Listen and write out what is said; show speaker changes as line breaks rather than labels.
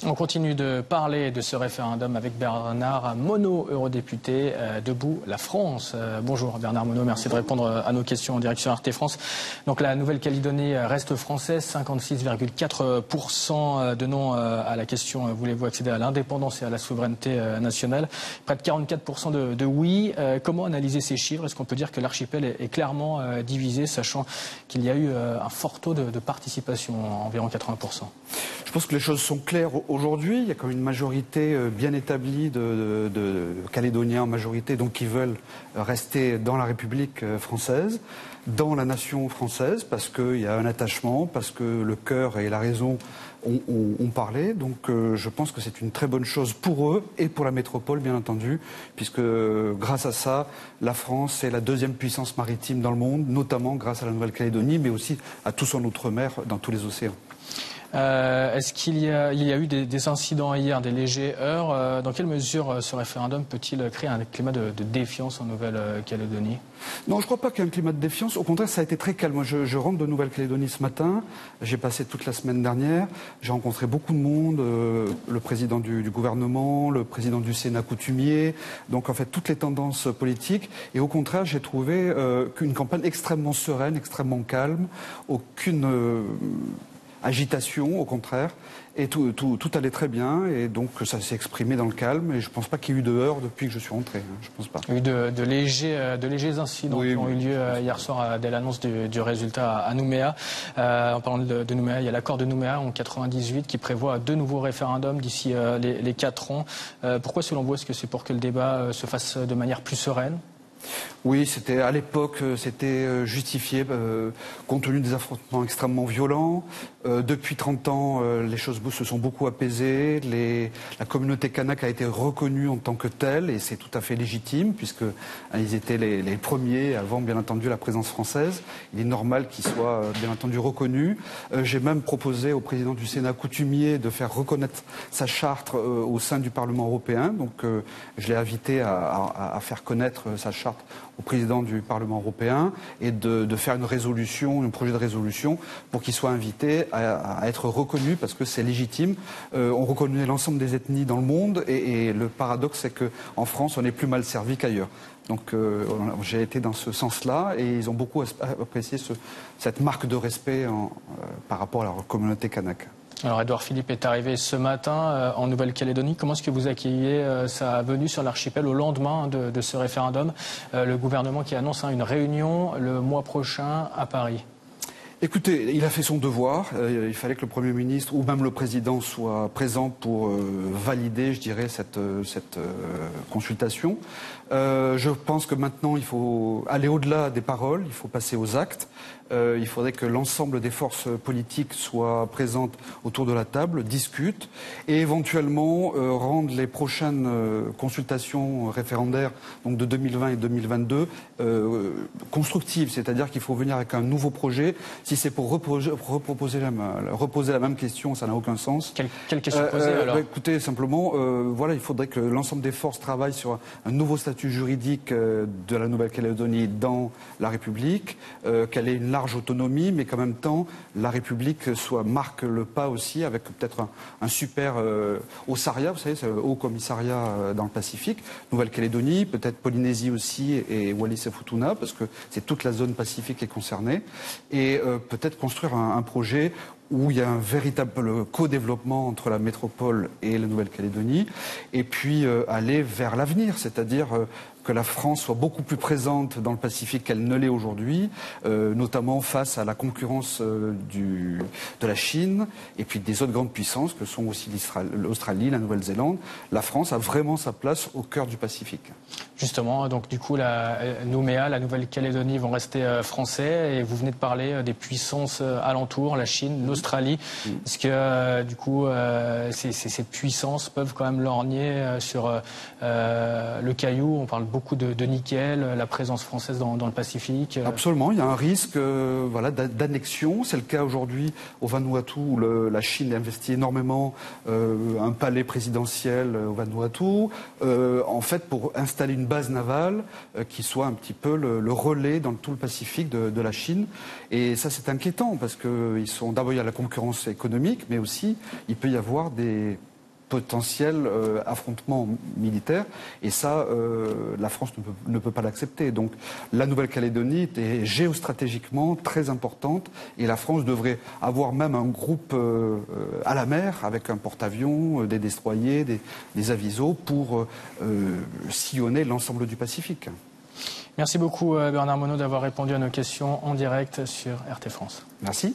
On continue de parler de ce référendum avec Bernard Monod, eurodéputé Debout la France. Bonjour Bernard Monod, merci de répondre à nos questions en direction Arte France. Donc la Nouvelle-Calédonie reste française, 56,4% de non à la question voulez-vous accéder à l'indépendance et à la souveraineté nationale, près de 44% de oui. Comment analyser ces chiffres? Est-ce qu'on peut dire que l'archipel est clairement divisé, sachant qu'il y a eu un fort taux de participation, environ 80%?
Je pense que les choses sont claires aujourd'hui. Il y a quand même une majorité bien établie de Calédoniens en majorité, donc qui veulent rester dans la République française, dans la nation française, parce qu'il y a un attachement, parce que le cœur et la raison ont parlé. Donc je pense que c'est une très bonne chose pour eux et pour la métropole, bien entendu, puisque grâce à ça, la France est la deuxième puissance maritime dans le monde, notamment grâce à la Nouvelle-Calédonie, mais aussi à tout son outre-mer dans tous les océans.
Est-ce qu'il y a eu des incidents hier, des légers heurts? Dans quelle mesure ce référendum peut-il créer un climat de défiance en Nouvelle-Calédonie?
Non, je ne crois pas qu'il y ait un climat de défiance. Au contraire, ça a été très calme. Moi, je rentre de Nouvelle-Calédonie ce matin. J'ai passé toute la semaine dernière. J'ai rencontré beaucoup de monde, le président du gouvernement, le président du Sénat coutumier, donc en fait toutes les tendances politiques. Et au contraire, j'ai trouvé qu'une campagne extrêmement sereine, extrêmement calme, aucune agitation, au contraire, et tout allait très bien, et donc ça s'est exprimé dans le calme, et je ne pense pas qu'il y ait eu de heurts depuis que je suis rentré, je pense pas.
Il y a eu de légers incidents qui ont eu lieu hier soir dès l'annonce du résultat à Nouméa. En parlant de Nouméa, il y a l'accord de Nouméa en 98 qui prévoit 2 nouveaux référendums d'ici les 4 ans. Pourquoi, selon vous, est-ce que c'est pour que le débat se fasse de manière plus sereine?
Oui, à l'époque, c'était justifié compte tenu des affrontements extrêmement violents. Depuis 30 ans, les choses se sont beaucoup apaisées. La communauté kanak a été reconnue en tant que telle, et c'est tout à fait légitime, puisqu'ils étaient les premiers, avant bien entendu la présence française. Il est normal qu'ils soient bien entendu reconnus. J'ai même proposé au président du Sénat coutumier de faire reconnaître sa charte au sein du Parlement européen. Donc je l'ai invité à faire connaître sa charte au président du Parlement européen, et de faire un projet de résolution pour qu'il soit invité à être reconnu, parce que c'est légitime. On reconnaît l'ensemble des ethnies dans le monde, et le paradoxe, c'est qu'en France, on est plus mal servi qu'ailleurs. Donc j'ai été dans ce sens-là, et ils ont beaucoup apprécié cette marque de respect par rapport à leur communauté kanak.
Alors Édouard Philippe est arrivé ce matin en Nouvelle-Calédonie. Comment est-ce que vous accueillez sa venue sur l'archipel au lendemain de ce référendum? Le gouvernement qui annonce une réunion le mois prochain à Paris.
Écoutez, il a fait son devoir. Il fallait que le Premier ministre ou même le Président soit présent pour valider, je dirais, cette consultation. Je pense que maintenant, il faut aller au-delà des paroles, il faut passer aux actes. Il faudrait que l'ensemble des forces politiques soient présentes autour de la table, discutent, et éventuellement rendre les prochaines consultations référendaires, donc de 2020 et 2022, constructives. C'est-à-dire qu'il faut venir avec un nouveau projet. Si c'est pour reposer la même question, ça n'a aucun sens.
Quelle question poser alors?
Écoutez, simplement, il faudrait que l'ensemble des forces travaillent sur un nouveau statut juridique de la Nouvelle-Calédonie dans la République, qu'elle ait une large autonomie, mais qu'en même temps, la République marque le pas aussi, avec peut-être un super OSARIA, vous savez, c'est le Haut Commissariat dans le Pacifique, Nouvelle-Calédonie, peut-être Polynésie aussi, et Wallis et Futuna, parce que c'est toute la zone Pacifique qui est concernée, et peut-être construire un projet où il y a un véritable co-développement entre la métropole et la Nouvelle-Calédonie, et puis aller vers l'avenir, c'est-à-dire que la France soit beaucoup plus présente dans le Pacifique qu'elle ne l'est aujourd'hui, notamment face à la concurrence de la Chine et puis des autres grandes puissances que sont aussi l'Australie, la Nouvelle-Zélande. La France a vraiment sa place au cœur du Pacifique.
Justement, donc du coup, Nouméa, la Nouvelle-Calédonie vont rester français, et vous venez de parler des puissances alentours, la Chine, l'Australie. Est-ce que du coup, ces puissances peuvent quand même lorgner sur le caillou? On parle beaucoup de nickel, la présence française dans le Pacifique.
Absolument, il y a un risque d'annexion. C'est le cas aujourd'hui au Vanuatu, où la Chine investit énormément, un palais présidentiel au Vanuatu, en fait pour installer une une base navale qui soit un petit peu le relais dans tout le Pacifique de la Chine. Et ça, c'est inquiétant parce que d'abord, il y a la concurrence économique, mais aussi, il peut y avoir des potentiels affrontements militaires. Et ça, la France ne peut pas l'accepter. Donc, la Nouvelle-Calédonie est géostratégiquement très importante et la France devrait avoir même un groupe à la mer avec un porte-avions, des destroyers, des avisos pour sillonner l'ensemble du Pacifique.
Merci beaucoup Bernard Monod d'avoir répondu à nos questions en direct sur RT France.
Merci.